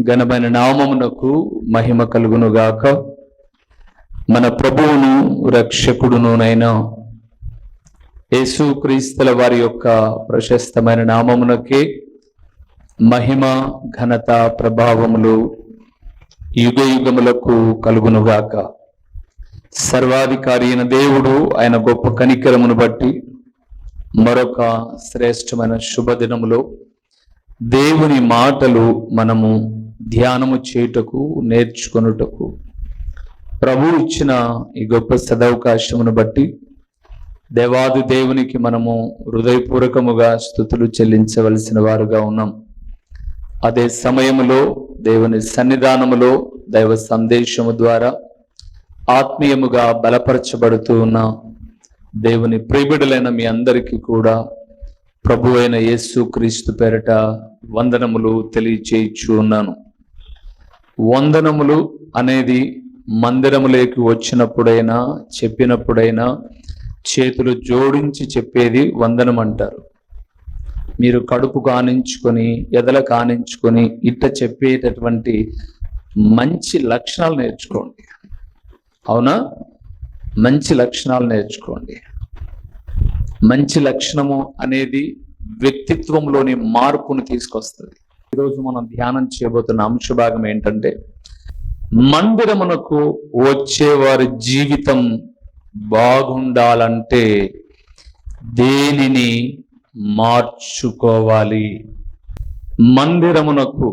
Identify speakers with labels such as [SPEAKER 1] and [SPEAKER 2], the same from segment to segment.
[SPEAKER 1] ఘనమైన నామమునకు మహిమ కలుగునుగాక. మన ప్రభువును రక్షకుడునునైన యేసుక్రీస్తుల వారి యొక్క ప్రశస్తమైన నామమునకే మహిమ, ఘనత, ప్రభావములు యుగ యుగములకు కలుగునుగాక. సర్వాధికారి అయిన దేవుడు ఆయన గొప్ప కనికరమును బట్టి మరొక శ్రేష్టమైన శుభదినములో దేవుని మాటలు మనము ధ్యానము చేయుటకు, నేర్చుకొనుటకు ప్రభు ఇచ్చిన ఈ గొప్ప సదవకాశమును బట్టి దేవాది దేవునికి మనము హృదయపూర్వకముగా స్తుతులు చెల్లించవలసిన వారుగా ఉన్నాం. అదే సమయములో దేవుని సన్నిధానములో దైవ సందేశము ద్వారా ఆత్మీయముగా బలపరచబడుతూ ఉన్న దేవుని ప్రియబిడ్డలైన మీ అందరికీ కూడా ప్రభు అయిన యేసుక్రీస్తు పేరట వందనములు తెలియచేయచ్చు ఉన్నాను. వందనములు అనేది మందిరములోకి వచ్చినప్పుడైనా చెప్పినప్పుడైనా చేతులు జోడించి చెప్పేది వందనం అంటారు. మీరు కడుపు కానించుకొని, ఎదల కానించుకొని ఇట్ట చెప్పేటటువంటి మంచి లక్షణాలు నేర్చుకోండి. అవునా? మంచి లక్షణాలు నేర్చుకోండి. మంచి లక్షణము అనేది వ్యక్తిత్వంలోని మార్పును తీసుకొస్తుంది. ఈరోజు మనం ధ్యానం చేయబోతున్న అంశభాగం ఏంటంటే, మందిరమునకు వచ్చేవారి జీవితం బాగుండాలంటే దేనిని మార్చుకోవాలి? మందిరమునకు,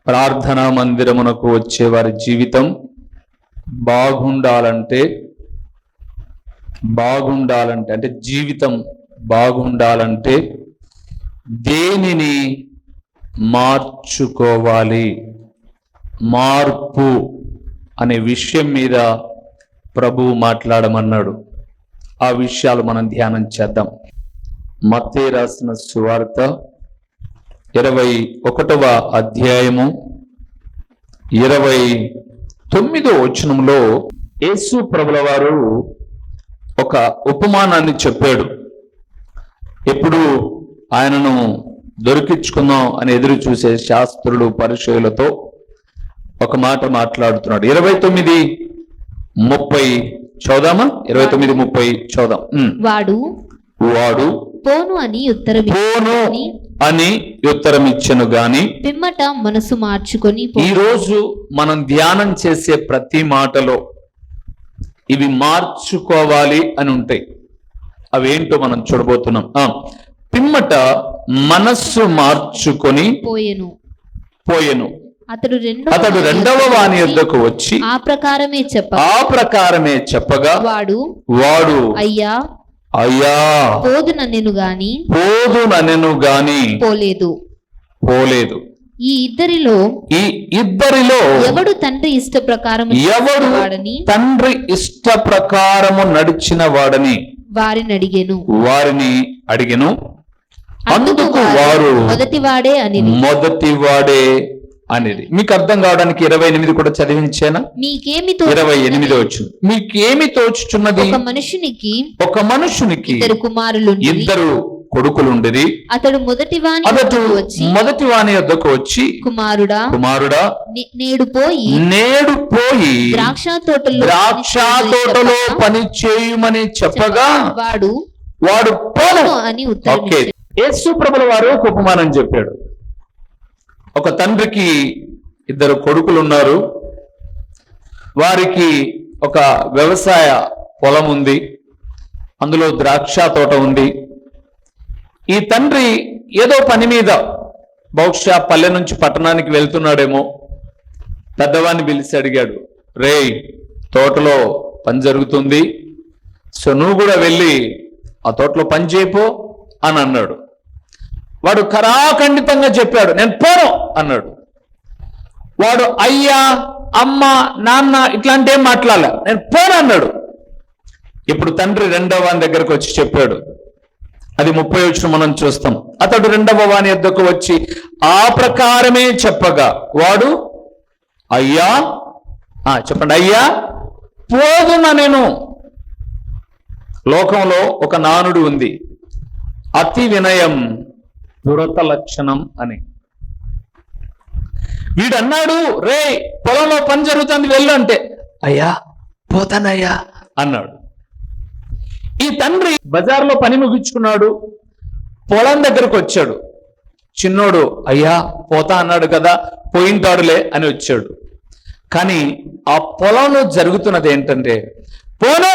[SPEAKER 1] ప్రార్థనా మందిరమునకు వచ్చేవారి జీవితం బాగుండాలంటే అంటే జీవితం బాగుండాలంటే దేనిని మార్చుకోవాలి? మార్పు అనే విషయం మీద ప్రభువు మాట్లాడమన్నాడు. ఆ విషయాలు మనం ధ్యానం చేద్దాం. మత్తయి రాసిన సువార్త 21వ అధ్యాయము 29వ వచనంలో యేసు ప్రభుల వారు ఒక ఉపమానాన్ని చెప్పాడు. ఎప్పుడు ఆయనను దొరికించుకుందాం అని ఎదురు చూసే శాస్త్రులు, పరిచయులతో ఒక మాట మాట్లాడుతున్నాడు. 29:30 చదువుదామా? 29:30 చదువుదాం. వాడు
[SPEAKER 2] పోను
[SPEAKER 1] అని ఉత్తరం ఇచ్చెను గాని
[SPEAKER 2] పిమ్మట మనసు మార్చుకొని.
[SPEAKER 1] ఈ రోజు మనం ధ్యానం చేసే ప్రతి మాటలో ఇవి మార్చుకోవాలి అని ఉంటాయి. అవేంటో మనం చూడబోతున్నాం. పిమ్మట మనస్సు మార్చుకొని పోయెను. అతడు రెండవ వాని యొద్దకు వచ్చి
[SPEAKER 2] ఆ ప్రకారమే చెప్పగా
[SPEAKER 1] వాడు అయ్యా
[SPEAKER 2] పోదుననెను గాని
[SPEAKER 1] పోలేదు.
[SPEAKER 2] ఈ ఇద్దరిలో ఎవడు తండ్రి ఇష్ట ప్రకారము
[SPEAKER 1] నడిచిన వాడని వారిని అడిగెను. అందుకు వారు మొదటివాడే అనేది. మీకు అర్థం కావడానికి 28 కూడా చదివించానా? 28 వచ్చింది. మీకేమి తోచుచున్నది? ఒక మనుషునికి ఇద్దరు కొడుకులుండిరి.
[SPEAKER 2] అతడు మొదటి
[SPEAKER 1] వాని యొద్దకు వచ్చి
[SPEAKER 2] కుమారుడా నేడు పోయి ద్రాక్ష తోటలో
[SPEAKER 1] పని చేయమని చెప్పగా వాడు పోను
[SPEAKER 2] అని ఉత్తరం.
[SPEAKER 1] యేసు ప్రభుల వారు ఒక ఉపమానం చెప్పాడు. ఒక తండ్రికి ఇద్దరు కొడుకులు ఉన్నారు. వారికి ఒక వ్యవసాయ పొలం ఉంది, అందులో ద్రాక్ష తోట ఉంది. ఈ తండ్రి ఏదో పని మీద బహుశా పల్లె నుంచి పట్టణానికి వెళ్తున్నాడేమో. పెద్దవాడిని పిలిచి అడిగాడు, రేయ్, తోటలో పని జరుగుతుంది, సో నువ్వు కూడా వెళ్ళి ఆ తోటలో పని చేయపో అని అన్నాడు. వాడు ఖరాఖండితంగా చెప్పాడు, నేను పోను అన్నాడు. వాడు అయ్యా, అమ్మ, నాన్న ఇట్లాంటి ఏం మాట్లాడలే, నేను పోను అన్నాడు. ఇప్పుడు తండ్రి రెండవ వాని దగ్గరకు వచ్చి చెప్పాడు. అది 30 వచనం మనం చూస్తాం. అతడు రెండవ వాని యొద్దకు వచ్చి ఆ ప్రకారమే చెప్పగా వాడు అయ్యా, చెప్పండి, అయ్యా పోదునా నేను. లోకంలో ఒక నానుడు ఉంది, అతి వినయం దురత లక్షణం అని. వీడు అన్నాడు, రే పొలంలో పని జరుగుతుంది వెళ్ళు అంటే, అయ్యా పోతానయ్యా అన్నాడు. ఈ తండ్రి బజార్లో పని ముగించుకున్నాడు, పొలం దగ్గరకు వచ్చాడు. చిన్నోడు అయ్యా పోతా అన్నాడు కదా, పోయింటాడులే అని వచ్చాడు. కానీ ఆ పొలంలో జరుగుతున్నది ఏంటంటే, పోను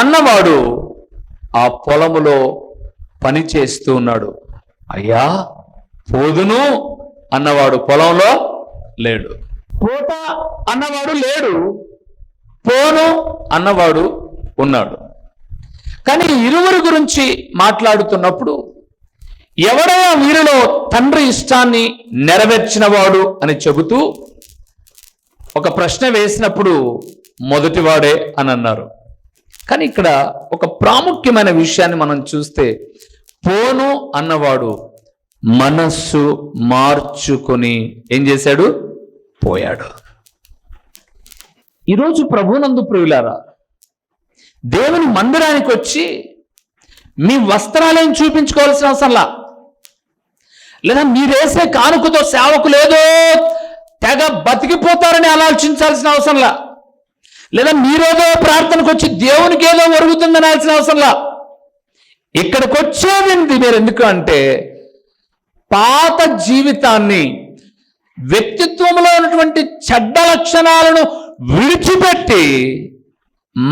[SPEAKER 1] అన్నవాడు ఆ పొలములో పని చేస్తూ ఉన్నాడు. అయ్యా పోదును అన్నవాడు పొలంలో లేడు. పోతా అన్నవాడు లేడు, పోను అన్నవాడు ఉన్నాడు. కానీ ఇరువురి గురించి మాట్లాడుతున్నప్పుడు ఎవడో వీరిలో తండ్రి ఇష్టాన్ని నెరవేర్చినవాడు అని చెబుతూ ఒక ప్రశ్న వేసినప్పుడు మొదటివాడే అని అన్నారు. కానీ ఇక్కడ ఒక ప్రాముఖ్యమైన విషయాన్ని మనం చూస్తే, పోను అన్నవాడు మనస్సు మార్చుకొని ఏం చేశాడు? పోయాడు. ఈరోజు ప్రభువునందు ప్రియులారా, దేవుని మందిరానికి వచ్చి మీ వస్త్రాలేం చూపించుకోవాల్సిన అవసరంలా, లేదా మీరేసే కానుకతో సేవకులేదో తెగ బతికిపోతారని ఆలోచించాల్సిన అవసరంలా, లేదా మీరేదో ప్రార్థనకు వచ్చి దేవునికి ఏదో ఒరుగుతుందని అనాల్సిన అవసరంలా. ఇక్కడికి వచ్చేది మీరు ఎందుకు అంటే, పాత జీవితాన్ని, వ్యక్తిత్వంలో ఉన్నటువంటి చెడ్డ లక్షణాలను విడిచిపెట్టి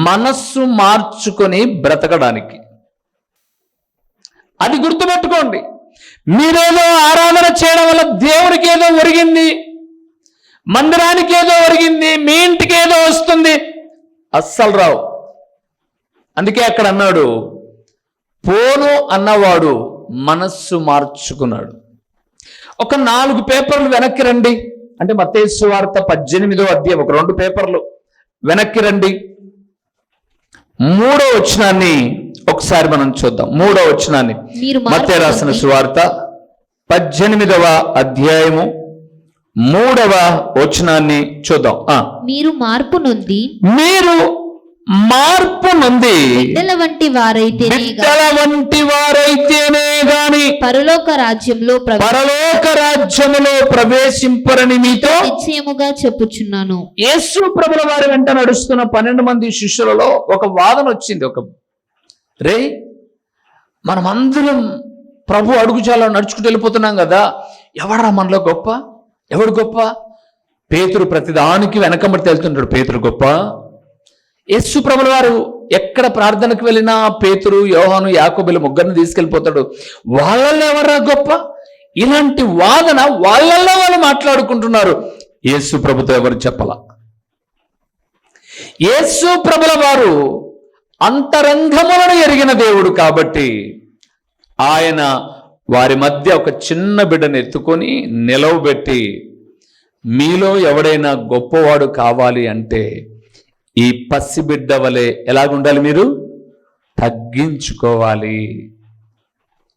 [SPEAKER 1] మనస్సు మార్చుకొని బ్రతకడానికి. అది గుర్తుపెట్టుకోండి. మీరేదో ఆరాధన చేయడం వల్ల దేవునికి ఏదో ఒరిగింది, మందిరానికి ఏదో ఒరిగింది, మీ ఇంటికి ఏదో వస్తుంది, అస్సలు రావు. అందుకే అక్కడ అన్నాడు, పోను అన్నవాడు మనస్సు మార్చుకున్నాడు. ఒక 4 పేపర్లు వెనక్కి రండి. అంటే మత్తయి సువార్త 18వ అధ్యాయం ఒక 2 పేపర్లు వెనక్కి రండి. 3వ వచనాన్ని ఒకసారి మనం చూద్దాం. 3వ వచనాన్ని మత్తయి రాసిన సువార్త 18వ అధ్యాయము 3వ వచనాన్ని చూద్దాం.
[SPEAKER 2] మీరు మార్పు నొంది బిడ్డల వంటి వారైతేనే గాని పరలోక రాజ్యములో ప్రవేశింపరని మీతో నిశ్చయముగా చెప్పుచున్నాను.
[SPEAKER 1] యేసు ప్రభుల వారి వెంట నడుస్తున్న 12 మంది శిష్యులలో ఒక వాదన వచ్చింది. రే మనమందరం ప్రభు అడుగుజాలలో నడుచుకుంటూ వెళ్ళిపోతున్నాం కదా, ఎవడరా మనలో గొప్ప? ఎవడు గొప్ప? పేతురు ప్రతిదానికి వెనకబడి వెళ్తుంటాడు. పేతురు గొప్ప? యేసు ప్రభుల వారు ఎక్కడ ప్రార్థనకు వెళ్ళినా పేతురు, యోహాను, యాకోబులు ముగ్గురిని తీసుకెళ్ళిపోతాడు. వాళ్ళల్లో ఎవరా గొప్ప? ఇలాంటి వాదన వాళ్ళల్లో వాళ్ళు మాట్లాడుకుంటున్నారు. యేసు ప్రభుతో ఎవరు చెప్పలా. యేసు ప్రభుల వారు అంతరంగములను ఎరిగిన దేవుడు కాబట్టి ఆయన వారి మధ్య ఒక చిన్న బిడ్డను ఎత్తుకొని నిలవబెట్టి, మీలో ఎవడైనా గొప్పవాడు కావాలి అంటే ఈ పసిబిడ్డ వలె ఎలాగుండాలి? మీరు తగ్గించుకోవాలి,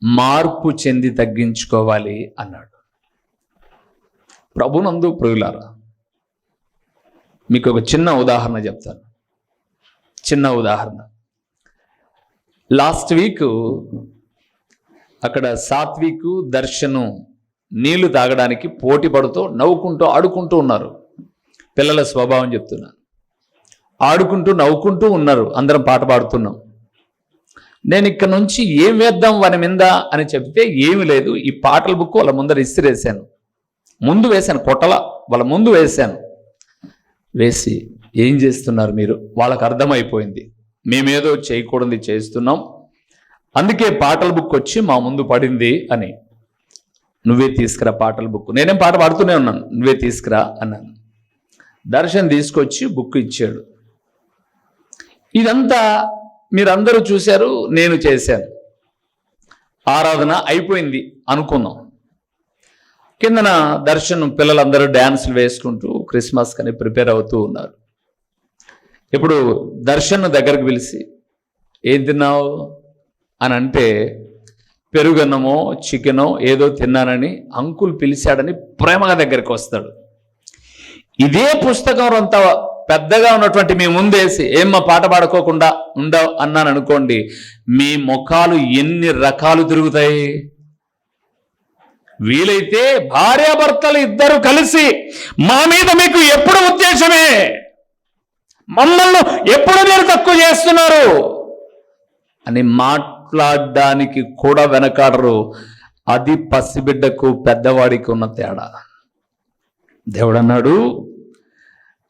[SPEAKER 1] మార్పు చెంది తగ్గించుకోవాలి అన్నాడు. ప్రభునందు ప్రియులారా, మీకు ఒక చిన్న ఉదాహరణ చెప్తాను. చిన్న ఉదాహరణ. లాస్ట్ వీక్ అక్కడ సాత్విక్, దర్శను నీళ్లు తాగడానికి పోటీ పడుతూ నవ్వుకుంటూ ఆడుకుంటూ ఉన్నారు. పిల్లల స్వభావం చెప్తున్నాను. ఆడుకుంటూ నవ్వుకుంటూ ఉన్నారు. అందరం పాట పాడుతున్నాం. నేను ఇక్కడ నుంచి ఏం వేద్దాం వాని మీద అని చెప్తే ఏమి లేదు, ఈ పాటల బుక్ వాళ్ళ ముందర ఇసిరేసాను. ముందు వేశాను, కొట్టల వాళ్ళ ముందు వేశాను. వేసి ఏం చేస్తున్నారు మీరు? వాళ్ళకు అర్థమైపోయింది మేమేదో చేయకూడదు చేస్తున్నాం, అందుకే పాటల బుక్ వచ్చి మా ముందు పడింది అని. నువ్వే తీసుకురా పాటల బుక్. నేనేం పాట పాడుతూనే ఉన్నాను, నువ్వే తీసుకురా అన్నాను. దర్శన్ తీసుకొచ్చి బుక్ ఇచ్చాడు. ఇదంతా మీరందరూ చూశారు, నేను చేశాను. ఆరాధన అయిపోయింది అనుకుందాం. కిందన దర్శనం పిల్లలందరూ డ్యాన్సులు వేసుకుంటూ క్రిస్మస్ కని ప్రిపేర్ అవుతూ ఉన్నారు. ఇప్పుడు దర్శన్ దగ్గరకు పిలిచి ఏం తిన్నావు అని అంటే, పెరుగన్నమో చికెనో ఏదో తిన్నానని అంకుల్ పిలిచాడని ప్రేమగా దగ్గరికి వస్తాడు. ఇదే పుస్తకం అంత పెద్దగా ఉన్నటువంటి మీ ముందేసి ఏమ్మా పాట పాడుకోకుండా ఉండవు అన్నాను అనుకోండి, మీ ముఖాలు ఎన్ని రకాలు తిరుగుతాయి. వీలైతే భార్యాభర్తలు ఇద్దరు కలిసి మా మీద మీకు ఎప్పుడు ఉద్దేశమే, మమ్మల్ని ఎప్పుడు మీరు తక్కువ చేస్తున్నారు అని మాట్లాడడానికి కూడా వెనకాడరు. అది పసిబిడ్డకు పెద్దవాడికి ఉన్న తేడా. దేవుడు అన్నాడు,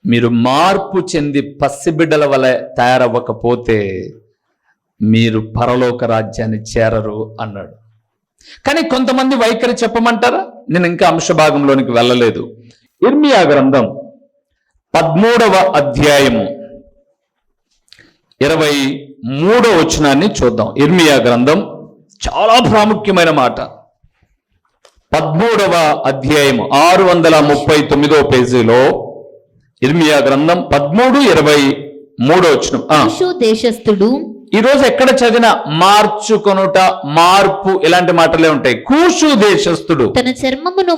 [SPEAKER 1] మీరు మార్పు చెంది పసిబిడ్డల వలె తయారవ్వకపోతే మీరు పరలోక రాజ్యాన్ని చేరరు అన్నాడు. కానీ కొంతమంది వైఖరి చెప్పమంటారా? నేను ఇంకా అంశభాగంలోనికి వెళ్ళలేదు. ఇర్మియా గ్రంథం 13వ అధ్యాయము 23వ వచనాన్ని చూద్దాం. ఇర్మియా గ్రంథం చాలా ప్రాముఖ్యమైన మాట. 13వ అధ్యాయము 639వ పేజీలో ఇర్మియా గ్రంథం 13:23 వచనం.
[SPEAKER 2] కూషు దేశస్థుడు,
[SPEAKER 1] ఈరోజు ఎక్కడ చదివిన మార్చుకొనుట, మార్పు ఇలాంటి మాటలే ఉంటాయి. కూషు దేశస్థుడు
[SPEAKER 2] తన చర్మమును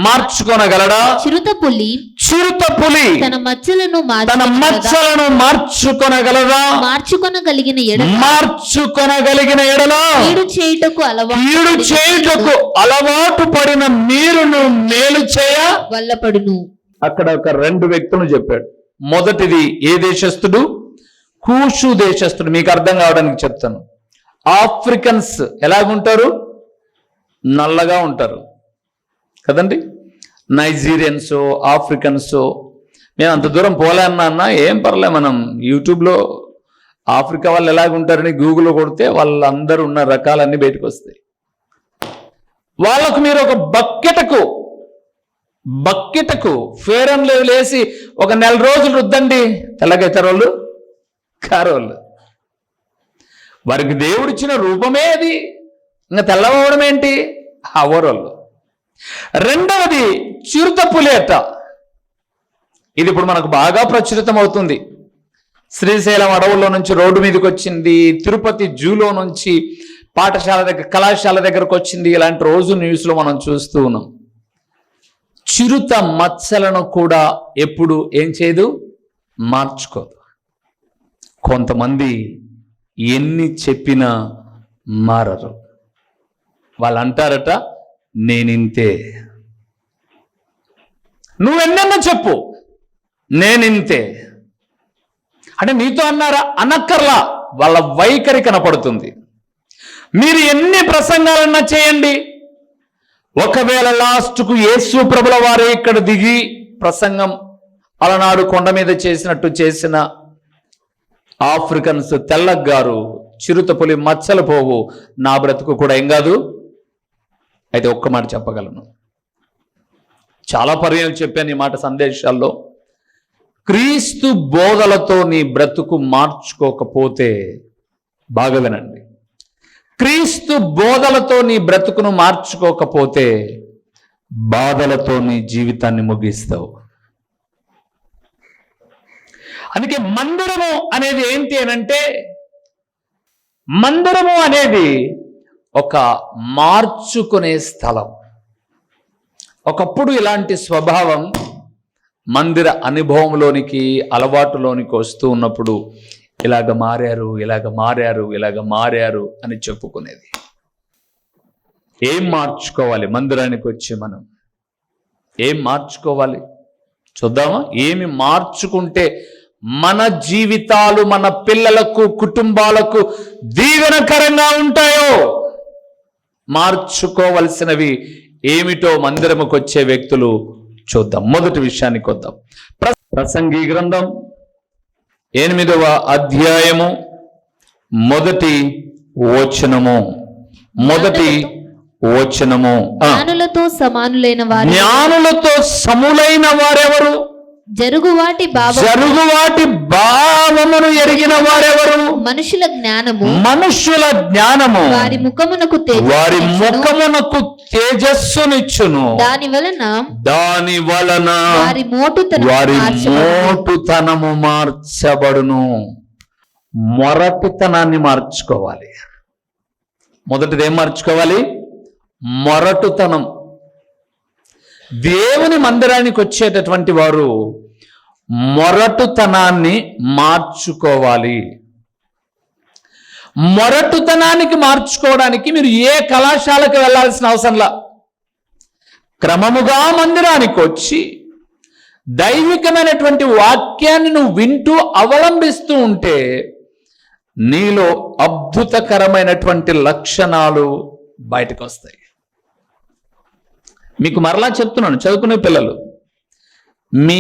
[SPEAKER 1] మార్చుకొనగలడా? చిరుత పులి
[SPEAKER 2] తన మచ్చలను
[SPEAKER 1] మార్చుకొనగలదా? మార్చుకొనగలిగిన ఎడల కీడు చేయుటకు అలవాటు పడిన మీరును మేలు చేయ
[SPEAKER 2] వల్లపడును.
[SPEAKER 1] అక్కడ ఒక 2 వ్యక్తులను చెప్పాడు. మొదటిది ఏ దేశస్థుడు? కూషు దేశస్థుడు. మీకు అర్థం కావడానికి చెప్తాను. ఆఫ్రికన్స్ ఎలాగుంటారు? నల్లగా ఉంటారు కదండి. Nigerians, Africans. మేము అంత దూరం పోలే అన్నా ఏం పర్లే, మనం యూట్యూబ్లో ఆఫ్రికా వాళ్ళు ఎలాగుంటారని గూగుల్లో కొడితే వాళ్ళందరూ ఉన్న రకాలన్నీ బయటకు వస్తాయి. వాళ్ళకు మీరు ఒక బక్కెటకు ఫేర్ అండ్ లెవెల్ వేసి ఒక 4 రోజులు రుద్దండి, తెల్లగైతారోళ్ళు కారోళ్ళు. వారికి దేవుడిచ్చిన రూపమే అది, ఇంకా తెల్లవడం ఏంటి? అవరోళ్ళు. రెండవది చిరుత పులేట. ఇది ఇప్పుడు మనకు బాగా ప్రచురితం అవుతుంది. శ్రీశైలం అడవుల్లో నుంచి రోడ్డు మీదకి వచ్చింది, తిరుపతి జూలో నుంచి పాఠశాల దగ్గర, కళాశాల దగ్గరకు వచ్చింది. ఇలాంటి రోజు న్యూస్లో మనం చూస్తూ ఉన్నాం. చిరుత మచ్చలను కూడా ఎప్పుడు ఏం చేయదు? మార్చుకోదు. కొంతమంది ఎన్ని చెప్పినా మారరు. వాళ్ళు అంటారట, నేనింతే. నువ్వెన్నన్నా చెప్పు, నేనింతే అంటే నీతో అన్నారా? అనక్కర్లా. వాళ్ళ వైఖరి కనపడుతుంది. మీరు ఎన్ని ప్రసంగాలన్నా చేయండి, ఒకవేళ లాస్ట్కు యేసు ప్రభుల వారే ఇక్కడ దిగి ప్రసంగం అలనాడు కొండ మీద చేసినట్టు చేసిన ఆఫ్రికన్స్ తెల్లగారు, చిరుత పులి మచ్చలు పోవు, నా బ్రతుకు కూడా ఏం కాదు. అయితే ఒక్క మాట చెప్పగలను, చాలా పర్యాలు చెప్పాను ఈ మాట సందేశాల్లో. క్రీస్తు బోధలతో నీ బ్రతుకు మార్చుకోకపోతే, బాగా వినండి, క్రీస్తు బోధలతో నీ బ్రతుకును మార్చుకోకపోతే బాధలతో నీ జీవితాన్ని ముగిస్తావు. అందుకే మందిరము అనేది ఏంటి అనంటే, మందిరము అనేది ఒక మార్చుకునే స్థలం. ఒకప్పుడు ఇలాంటి స్వభావం మందిర అనుభవంలోనికి, అలవాటులోనికి వస్తూ ఉన్నప్పుడు ఇలాగ మారారు అని చెప్పుకునేది. ఏం మార్చుకోవాలి? మందిరానికి వచ్చి మనం ఏం మార్చుకోవాలి చూద్దామా? ఏమి మార్చుకుంటే మన జీవితాలు మన పిల్లలకు, కుటుంబాలకు దీవెనకరంగా ఉంటాయో, మార్చుకోవలసినవి ఏమిటో మందిరముకు వచ్చే వ్యక్తులు చూద్దాం. మొదటి విషయానికి వద్దాం. ప్రసంగి గ్రంథం 8వ అధ్యాయము మొదటి వచనము.
[SPEAKER 2] జ్ఞానులతో సమానులైన
[SPEAKER 1] వారెవరు?
[SPEAKER 2] జరుగువాటి
[SPEAKER 1] భావమును ఎరిగిన వారెవరు?
[SPEAKER 2] మనుషుల
[SPEAKER 1] జ్ఞానము
[SPEAKER 2] వారి ముఖమునకు
[SPEAKER 1] తేజస్సునిచ్చును. దాని వలన వారి మోటుతనము మార్చబడును. మొరటుతనాన్ని మార్చుకోవాలి. మొదటిది ఏం మార్చుకోవాలి? మొరటుతనం. దేవుని మందిరానికి వచ్చేటటువంటి వారు మొరటుతనాన్ని మార్చుకోవాలి. మొరటుతనానికి మార్చుకోవడానికి మీరు ఏ కళాశాలకు వెళ్ళాల్సిన అవసరంలా క్రమముగా మందిరానికి వచ్చి దైవికమైనటువంటి వాక్యాన్ని నువ్వు వింటూ అవలంబిస్తూ ఉంటే నీలో అద్భుతకరమైనటువంటి లక్షణాలు బయటకు వస్తాయి. మీకు మరలా చెప్తున్నాను, చదువుకునే పిల్లలు, మీ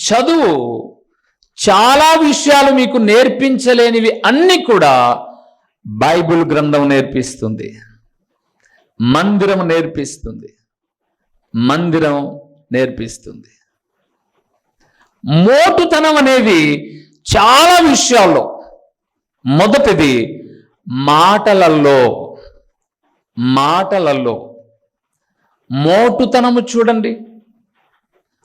[SPEAKER 1] చదువు చాలా విషయాలు మీకు నేర్పించలేనివి అన్నీ కూడా బైబిల్ గ్రంథం నేర్పిస్తుంది, మందిరం నేర్పిస్తుంది, మందిరం నేర్పిస్తుంది. మోటుతనం అనేది చాలా విషయాల్లో, మొదటిది మాటలలో మోటుతనము చూడండి.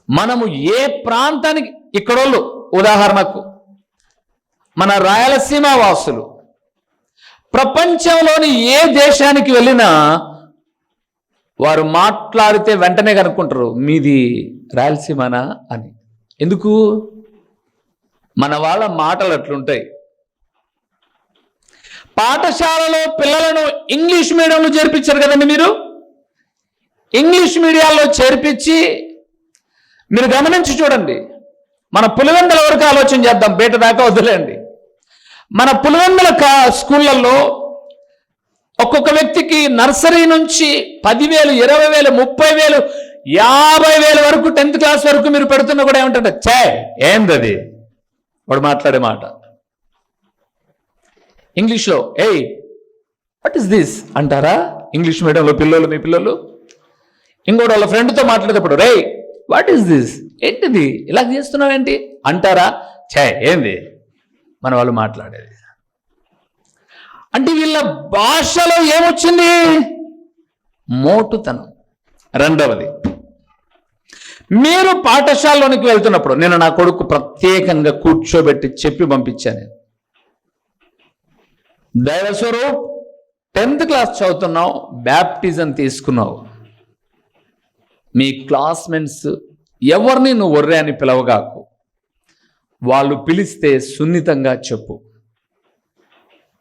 [SPEAKER 1] మనము ఏ ప్రాంతానికి, ఇక్కడోళ్ళు ఉదాహరణకు మన రాయలసీమ వాసులు ప్రపంచంలోని ఏ దేశానికి వెళ్ళినా వారు మాట్లాడితే వెంటనే కనుక్కుంటారు మీది రాయలసీమనా అని. ఎందుకు? మన వాళ్ళ మాటలు అట్లుంటాయి. పాఠశాలలో పిల్లలను ఇంగ్లీష్ మీడియంలో చేర్పించారు కదండి మీరు. ఇంగ్లీష్ మీడియాల్లో చేర్పించి మీరు గమనించి చూడండి. మన పులివెందుల వరకు ఆలోచన చేద్దాం, బయట దాకా వదిలేండి. మన పులివెందుల స్కూళ్ళల్లో ఒక్కొక్క వ్యక్తికి నర్సరీ నుంచి 10,000, 20,000, 30,000, 50,000 వరకు 10th క్లాస్ వరకు మీరు పెడుతున్నా కూడా ఏమంటారు, చే ఏందది వాడు మాట్లాడే మాట. ఇంగ్లీష్లో ఏయ్ వాట్ ఇస్ దిస్ అంటారా ఇంగ్లీష్ మీడియంలో పిల్లలు, మీ పిల్లలు. ఇంకోటి వాళ్ళ ఫ్రెండ్తో మాట్లాడేటప్పుడు రే వాట్ ఈస్ దిస్, ఏంటిది ఇలా చేస్తున్నావేంటి అంటారా, ఛే ఏంది మన వాళ్ళు మాట్లాడేది. అంటే వీళ్ళ భాషలో ఏమొచ్చింది? మోటుతనం. రెండవది, మీరు పాఠశాలలోనికి వెళ్తున్నప్పుడు, నేను నా కొడుకు ప్రత్యేకంగా కూర్చోబెట్టి చెప్పి పంపించాను. దైవస్వరూప్ 10th క్లాస్ చదువుతున్నావు, బ్యాప్టిజం తీసుకున్నావు, మీ క్లాస్మేట్స్ ఎవరిని నువ్వు ఒర్రే అని పిలవగాకు, వాళ్ళు పిలిస్తే సున్నితంగా చెప్పు.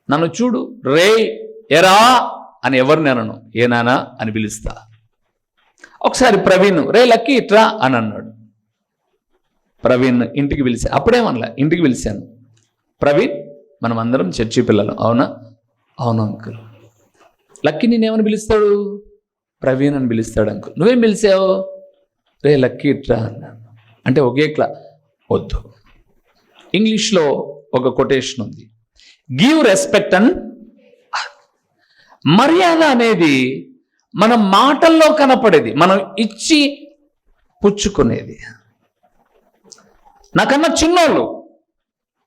[SPEAKER 1] నన్ను చూడు, రే ఎరా అని ఎవరిని అనను, ఏ నానా అని పిలుస్తా. ఒకసారి ప్రవీణ్ రే లక్కీ ఇట్రా అని అన్నాడు. ప్రవీణ్ ఇంటికి పిలిచా, అప్పుడేమనలా, ఇంటికి పిలిచాను. ప్రవీణ్ మనం అందరం చర్చి పిల్లలు, అవునా? అవును అంకుల్. లక్కీ నేనేమని పిలుస్తాడు? ప్రవీణ్ అని పిలుస్తాడు అంకుల్. నువ్వేం పిలిచావు? రే లక్కీ ఇట్రా అన్నాను. అంటే ఒకే వద్దు. ఇంగ్లీష్లో ఒక కొటేషన్ ఉంది, గివ్ రెస్పెక్ట్ అండ్. మర్యాద అనేది మన మాటల్లో కనపడేది, మనం ఇచ్చి పుచ్చుకునేది. నాకన్నా చిన్నోళ్ళు,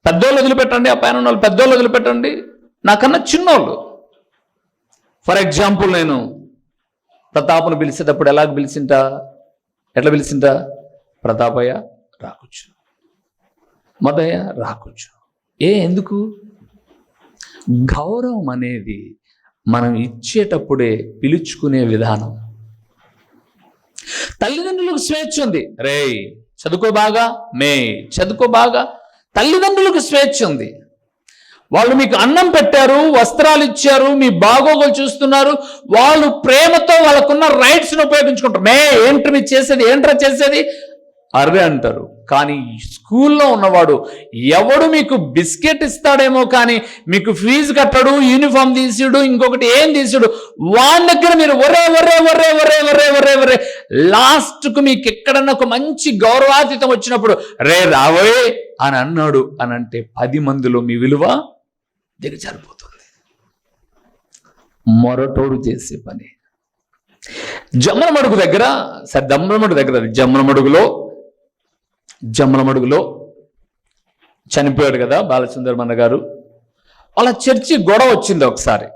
[SPEAKER 1] పెద్దోళ్ళు వదిలిపెట్టండి, ఆ పైన వాళ్ళు పెద్దోళ్ళు వదిలిపెట్టండి, నాకన్నా చిన్నోళ్ళు. ఫర్ ఎగ్జాంపుల్, నేను ప్రతాప్ను పిలిచేటప్పుడు ఎట్లా పిలిచింటా? ప్రతాపయ్య రాకొచ్చు, మదయ్య రాకొచ్చు. ఎందుకు? గౌరవం అనేది మనం ఇచ్చేటప్పుడే పిలుచుకునే విధానం. తల్లిదండ్రులకు స్వేచ్ఛ ఉంది, రే చదువుకో బాగా, చదువుకో బాగా. తల్లిదండ్రులకు స్వేచ్ఛ ఉంది. వాళ్ళు మీకు అన్నం పెట్టారు, వస్త్రాలు ఇచ్చారు, మీ బాగోగులు చూస్తున్నారు. వాళ్ళు ప్రేమతో వాళ్ళకున్న రైట్స్ని ఉపయోగించుకుంటారు. ఏంట్రా చేసేది, ఏంట్రా చేసేది అర్రే అంటారు. కానీ స్కూల్లో ఉన్నవాడు ఎవడు మీకు బిస్కెట్ ఇస్తాడేమో కానీ మీకు ఫీజు కట్టడు, యూనిఫామ్ తీసిడు, ఇంకొకటి ఏం తీసిడు. వాడి దగ్గర మీరు ఒరే ఒరే ఒరే ఒరే ఒరే ఒరే ఒరే లాస్ట్కు మీకు ఎక్కడన్నా ఒక మంచి గౌరవాతీతం వచ్చినప్పుడు రే రావోయే అని అన్నాడు అని అంటే 10 మందిలో మీ విలువ దిగజారిపోతుంది. మొరటోడు చేసే పని. జమ్మలమడుగు దగ్గర జమ్మలమడుగులో చనిపోయాడు కదా బాలసుందరమన్న గారు. వాళ్ళ చర్చి గొడవ వచ్చింది. ఒకసారి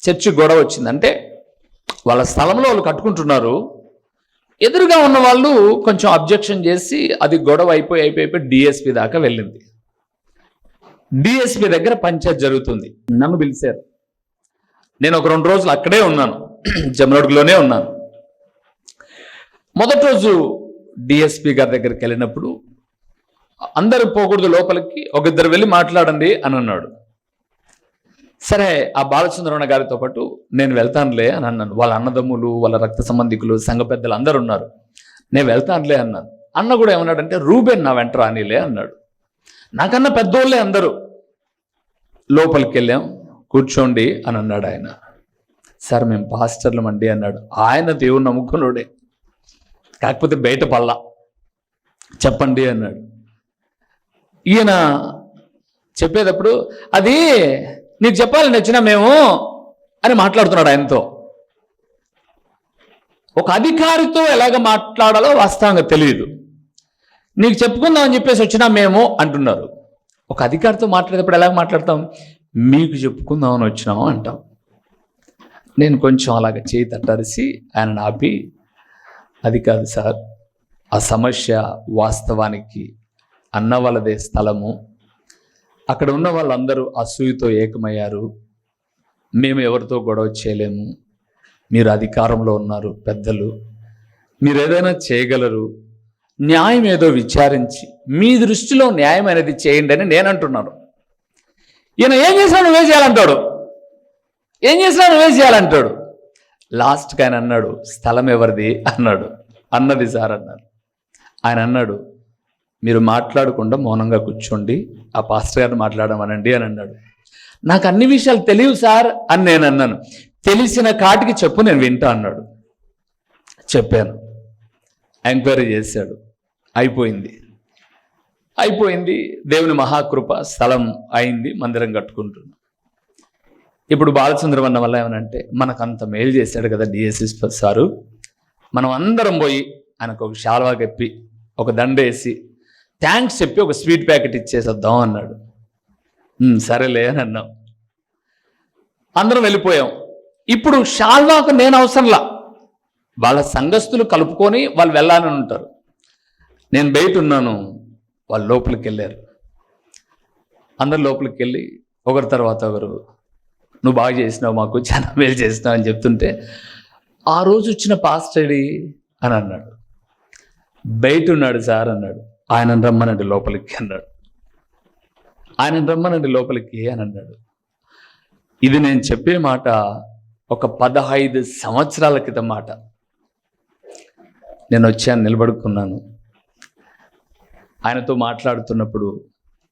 [SPEAKER 1] చర్చి గొడవ వచ్చిందంటే వాళ్ళ స్థలంలో వాళ్ళు కట్టుకుంటున్నారు. ఎదురుగా ఉన్న వాళ్ళు కొంచెం అబ్జెక్షన్ చేసి అది గొడవ అయిపోయి డిఎస్పి దాకా వెళ్ళింది. డిఎస్పి దగ్గర పంచాయత్ జరుగుతుంది. నన్ను పిలిచారు. నేను ఒక 2 రోజులు అక్కడే ఉన్నాను, జమ్మలమడుగులోనే ఉన్నాను. మొదటి రోజు డిఎస్పి గారి దగ్గరికి వెళ్ళినప్పుడు అందరూ పోకూడదు లోపలికి, 1-2 వెళ్ళి మాట్లాడండి అని అన్నాడు. సరే, ఆ బాలచంద్రన్న గారితో పాటు నేను వెళ్తానులే అని అన్నాను. వాళ్ళ అన్నదమ్ములు, వాళ్ళ రక్త సంబంధికులు, సంఘ పెద్దలు అందరూ ఉన్నారు. నేను వెళ్తానులే అన్నాను. అన్న కూడా ఏమన్నాడంటే, రూబెన్ నా వెంట రానిలే అన్నాడు. నాకన్నా పెద్దోళ్ళే అందరూ. లోపలికి వెళ్ళాం, కూర్చోండి అని అన్నాడు ఆయన. సార్ మేము పాస్టర్లం అండి అన్నాడు. ఆయన దేవుని నమ్ముకున్నాడే, కాకపోతే బయట పల్లా. చెప్పండి అన్నాడు. ఈయన చెప్పేటప్పుడు అది నీకు చెప్పాలని వచ్చినా మేము అని మాట్లాడుతున్నాడు ఆయనతో. ఒక అధికారితో ఎలాగ మాట్లాడాలో వాస్తవంగా తెలియదు. నీకు చెప్పుకుందాం అని చెప్పేసి వచ్చినా మేము అంటున్నారు. ఒక అధికారితో మాట్లాడేటప్పుడు ఎలాగ మాట్లాడతాం? మీకు చెప్పుకుందామని వచ్చినాము అంటాం. నేను కొంచెం అలాగ చేయి తట్టరిసి ఆయన ఆపి, అది కాదు సార్, ఆ సమస్య వాస్తవానికి అన్న వాళ్ళదే స్థలము, అక్కడ ఉన్న వాళ్ళందరూ అసూయతో ఏకమయ్యారు, మేము ఎవరితో గొడవ చేయలేము, మీరు అధికారంలో ఉన్నారు పెద్దలు, మీరు ఏదైనా చేయగలరు, న్యాయం ఏదో విచారించి మీ దృష్టిలో న్యాయం అనేది చేయండి అని నేను అంటున్నాను. ఈయన ఏం చేసినా నువ్వే చేయాలంటాడు, ఏం చేసినా నువ్వే చేయాలంటాడు. లాస్ట్కి ఆయన అన్నాడు, స్థలం ఎవరిది అన్నాడు. అన్నది సార్ అన్నాడు. ఆయన అన్నాడు, మీరు మాట్లాడకుండా మౌనంగా కూర్చోండి, ఆ పాస్టర్ గారిని మాట్లాడమనండి అని అన్నాడు. నాకు అన్ని విషయాలు తెలియవు సార్ అని నేను అన్నాను. తెలిసిన కాటికి చెప్పు, నేను వింటా అన్నాడు. చెప్పాను. ఎంక్వైరీ చేశాడు. అయిపోయింది. దేవుని మహాకృప, స్థలం అయింది, మందిరం కట్టుకుంటున్నాం. ఇప్పుడు బాలచంద్రవన్న వల్ల ఏమనంటే, మనకు అంత మేలు చేశాడు కదా డిఎస్ఎస్ సారు, మనం అందరం పోయి ఆయనకు ఒక శాల్వా కప్పి ఒక దండేసి థ్యాంక్స్ చెప్పి ఒక స్వీట్ ప్యాకెట్ ఇచ్చేసేద్దాం అన్నాడు. సరేలే అని అన్నాం. అందరం వెళ్ళిపోయాం. ఇప్పుడు శాల్వాకు నేను అవసరంలా, వాళ్ళ సంఘస్థులు కలుపుకొని వాళ్ళు వెళ్ళాలని ఉంటారు. నేను బయట ఉన్నాను, వాళ్ళు లోపలికి వెళ్ళారు. అందరు లోపలికి వెళ్ళి ఒకరి తర్వాత ఒకరు, నువ్వు బాగా చేసినావు, మాకు చాలా మేలు చేసినావు అని చెప్తుంటే, ఆ రోజు వచ్చిన పాస్టర్డి అని అన్నాడు. బయట ఉన్నాడు సార్ అన్నాడు. ఆయన రమ్మనండి లోపలికి అన్నాడు. ఆయన రమ్మనండి లోపలికి అని అన్నాడు. ఇది నేను చెప్పే మాట ఒక 15 సంవత్సరాల క్రితం మాట. నేను వచ్చాను, నిలబడుకున్నాను. ఆయనతో మాట్లాడుతున్నప్పుడు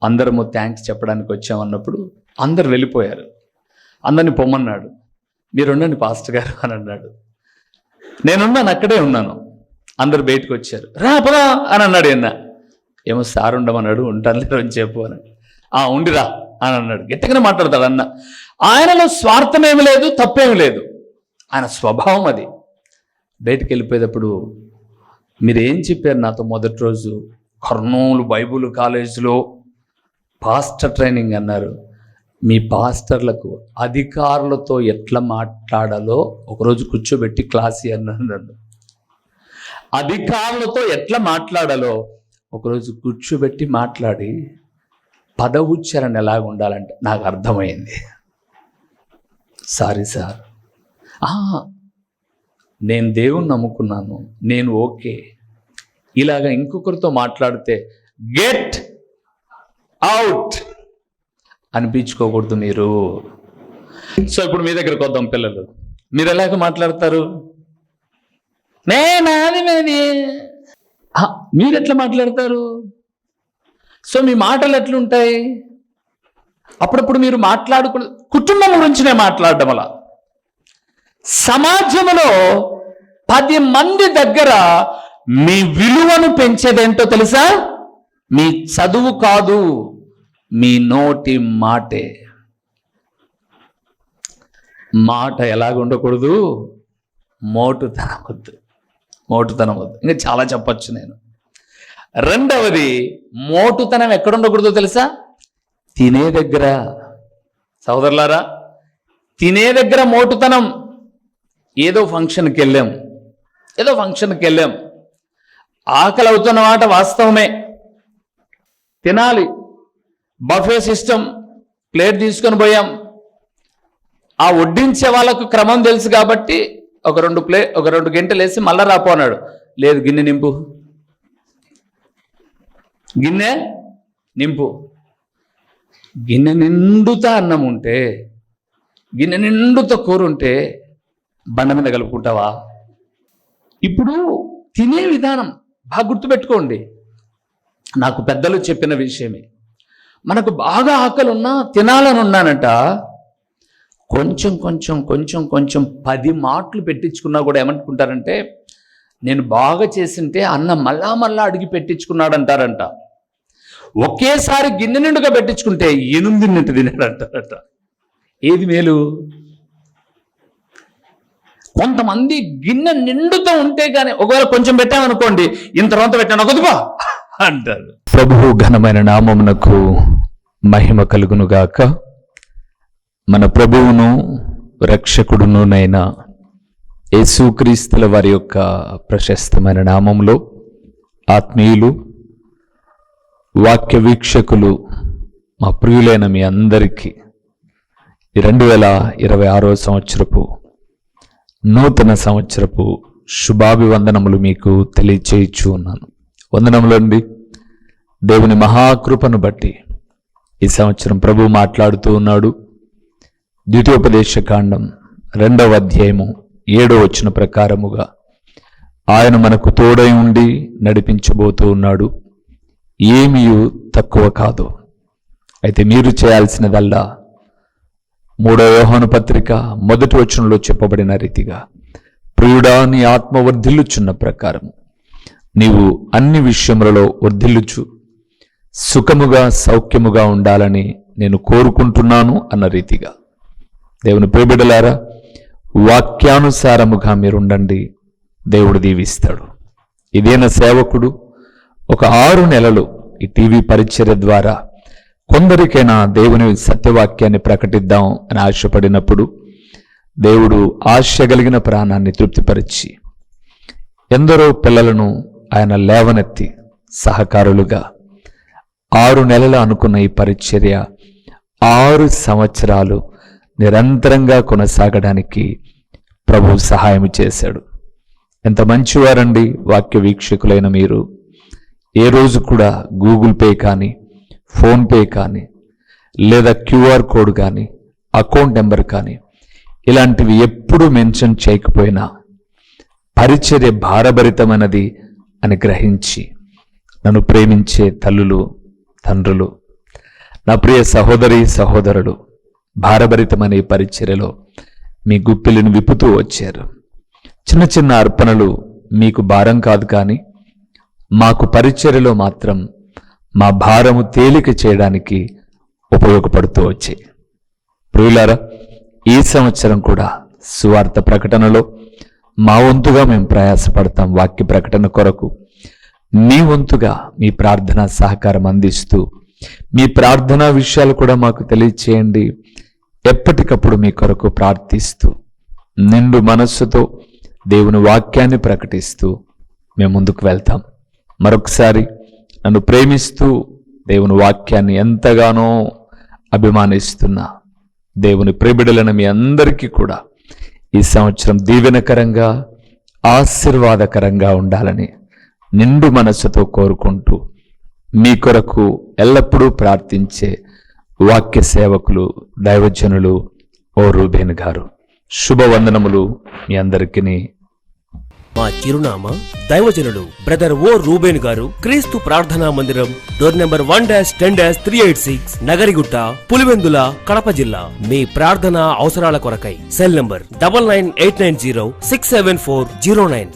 [SPEAKER 1] అందరము థ్యాంక్స్ చెప్పడానికి వచ్చామన్నప్పుడు అందరు వెళ్ళిపోయారు. అందరిని పొమ్మన్నాడు. మీరు ఉండండి పాస్టర్ గారు అని అన్నాడు. నేనున్నాను, అక్కడే ఉన్నాను. అందరు బయటకు వచ్చారు. రా పదా అని అన్నాడు. అన్న ఏమో సార్ ఉండమన్నాడు, ఉంటాను లేదు అని చెప్పు అని. ఉండిరా అని అన్నాడు. గట్టిగానే మాట్లాడతాడు అన్న. ఆయనలో స్వార్థమేమి లేదు, తప్పేమి లేదు, ఆయన స్వభావం అది. బయటికి వెళ్ళిపోయేటప్పుడు మీరేం చెప్పారు నాతో మొదటి రోజు? కర్నూలు బైబుల్ కాలేజీలో పాస్టర్ ట్రైనింగ్ అన్నారు. మీ పాస్టర్లకు అధికారులతో ఎట్లా మాట్లాడాలో ఒకరోజు కూర్చోబెట్టి క్లాస్ అన్నాడు. అధికారులతో ఎట్లా మాట్లాడాలో ఒకరోజు కూర్చోబెట్టి మాట్లాడి పదవుచ్చారణ ఎలాగ ఉండాలంటే నాకు అర్థమైంది. సారీ సార్, నేను దేవుణ్ణి నమ్ముకున్నాను, నేను ఓకే, ఇలాగ ఇంకొకరితో మాట్లాడితే గెట్ అవుట్ అనిపించుకోకూడదు మీరు. సో ఇప్పుడు మీ దగ్గరకు వద్దాం. పిల్లలు, మీరు ఎలాగ మాట్లాడతారు? నేనాది మీరు ఎట్లా మాట్లాడతారు? సో మీ మాటలు ఎట్లుంటాయి? అప్పుడప్పుడు మీరు కుటుంబం గురించినే మాట్లాడడం. అలా సమాజంలో 10 మంది దగ్గర మీ విలువను పెంచేదేంటో తెలుసా? మీ చదువు కాదు, మీ నోటి మాటే. మాట ఎలాగ ఉండకూడదు? మోటుతనం వద్దు. ఇంకా చాలా చెప్పచ్చు నేను. రెండవది, మోటుతనం ఎక్కడ ఉండకూడదో తెలుసా? తినే దగ్గర. సోదరులారా, తినే దగ్గర మోటుతనం. ఏదో ఫంక్షన్కి వెళ్ళాం, ఆకలి అవుతున్న మాట వాస్తవమే, తినాలి. బఫే సిస్టమ్, ప్లేట్ తీసుకొని పోయాం. ఆ వడ్డించే వాళ్ళకు క్రమం తెలుసు కాబట్టి ఒక 2 గంటలు వేసి మళ్ళా రాపో అన్నాడు. లేదు, గిన్నె నింపు. గిన్నె నిండుతా అన్నం ఉంటే గిన్నె నిండుతో కూర ఉంటే బండ మీద కలుపుకుంటావా? ఇప్పుడు తినే విధానం బాగా గుర్తుపెట్టుకోండి. నాకు పెద్దలు చెప్పిన విషయమే. మనకు బాగా ఆకలి ఉన్నా, తినాలని ఉన్నానంట, కొంచెం కొంచెం కొంచెం కొంచెం 10 మాటలు పెట్టించుకున్నా కూడా ఏమనుకుంటారంటే, నేను బాగా చేసింటే అన్న మళ్ళా మళ్ళా అడిగి పెట్టించుకున్నాడు అంటారంట. ఒకేసారి గిన్నె నిండుగా పెట్టించుకుంటే 8 తినాడు అంటారట. ఏది మేలు? కొంతమంది గిన్నె నిండుతో ఉంటే కానీ, ఒకవేళ కొంచెం పెట్టామనుకోండి, ఇంత రొంత పెట్టాను ఒకదుపా అంటారు. ప్రభువు ఘనమైన నామమునకు మహిమ కలుగునుగాక. మన ప్రభువును రక్షకుడునునైన యేసుక్రీస్తుల వారి యొక్క ప్రశస్తమైన నామములో ఆత్మీయులు, వాక్య వీక్షకులు, మా ప్రియులైన మీ అందరికీ 2026వ సంవత్సరపు నూతన సంవత్సరపు శుభాభివందనములు మీకు తెలియచేయచ్చు ఉన్నాను. వందనములండి. దేవుని మహాకృపను బట్టి ఈ సంవత్సరం ప్రభు మాట్లాడుతూ ఉన్నాడు. ద్వితీయోపదేశకాండం 2వ అధ్యాయము 7వ వచన ప్రకారముగా ఆయన మనకు తోడై ఉండి నడిపించబోతూ ఉన్నాడు. ఏమీ తక్కువ కాదు. అయితే మీరు చేయాల్సినదల్లా 3వ యోహాను పత్రిక 1వ వచనంలో చెప్పబడిన రీతిగా, ప్రియుడా నీ ఆత్మ వర్ధిల్లుచున్న ప్రకారము నీవు అన్ని విషయములలో వర్ధిల్లుచు సుఖముగా సౌఖ్యముగా ఉండాలని నేను కోరుకుంటున్నాను అన్న రీతిగా, దేవుని ప్రియబిడ్డలారా, వాక్యానుసారముగా మీరుండండి. దేవుడు దీవిస్తాడు. ఇదేనా సేవకుడు ఒక 6 నెలలు ఈ టీవీ పరిచర్య ద్వారా కొందరికైనా దేవుని సత్యవాక్యాన్ని ప్రకటిద్దాం అని ఆశపడినప్పుడు, దేవుడు ఆశ కలిగిన ప్రాణాన్ని తృప్తిపరిచి ఎందరో పిల్లలను ఆయన లేవనెత్తి సహకారులుగా 6 నెలలు అనుకున్న ఈ పరిచర్య 6 సంవత్సరాలు నిరంతరంగా కొనసాగడానికి ప్రభు సహాయం చేశాడు. ఎంత మంచివారండి వాక్య వీక్షకులైన మీరు. ఏ రోజు కూడా గూగుల్ పే కానీ, ఫోన్పే కానీ, లేదా QR కోడ్ కానీ, అకౌంట్ నెంబర్ కానీ ఇలాంటివి ఎప్పుడూ మెన్షన్ చేయకపోయినా పరిచర్య భారభరితమైనది అని గ్రహించి నన్ను ప్రేమించే తల్లులు, తండ్రులు, నా ప్రియ సహోదరి సహోదరులు, భారభరితమైన ఈ పరిచర్యలో మీ గుప్పిలిని విప్పుతూ వచ్చారు. చిన్న చిన్న అర్పణలు మీకు భారం కాదు, కానీ మాకు పరిచర్యలో మాత్రం మా భారము తేలిక చేయడానికి ఉపయోగపడుతూ వచ్చాయి. ప్రియులారా, ఈ సంవత్సరం కూడా సువార్త ప్రకటనలో మా వంతుగా మేము ప్రయాసపడతాం. వాక్య ప్రకటన కొరకు మీ వంతుగా మీ ప్రార్థనా సహకారం అందిస్తూ, మీ ప్రార్థనా విషయాలు కూడా మాకు తెలియచేయండి. ఎప్పటికప్పుడు మీ కొరకు ప్రార్థిస్తూ, నిండు మనస్సుతో దేవుని వాక్యాన్ని ప్రకటిస్తూ మేము ముందుకు వెళ్తాం. మరొకసారి నన్ను ప్రేమిస్తూ దేవుని వాక్యాన్ని ఎంతగానో అభిమానిస్తున్నా దేవుని ప్రియబిడ్డలైన మీ అందరికీ కూడా ఈ సంవత్సరం దీవెనకరంగా, ఆశీర్వాదకరంగా ఉండాలని నిండు మనస్సుతో కోరుకుంటూ, మీ కొరకు ఎల్లప్పుడూ ప్రార్థించే వాక్య సేవకులు, దైవజనులు ఓ రూబేన్ గారు. శుభవందనములు మీ అందరికీ.
[SPEAKER 3] మా చిరునామా దైవజనుడు బ్రదర్ ఓ రూబేన్ గారు, క్రీస్తు ప్రార్థనా మందిరం, డోర్ నెంబర్ 1-10-386, నగరిగుట్ట, పులివెందుల, కడప జిల్లా. మీ ప్రార్థనా అవసరాల కొరకై సెల్ నంబర్ 9989067409.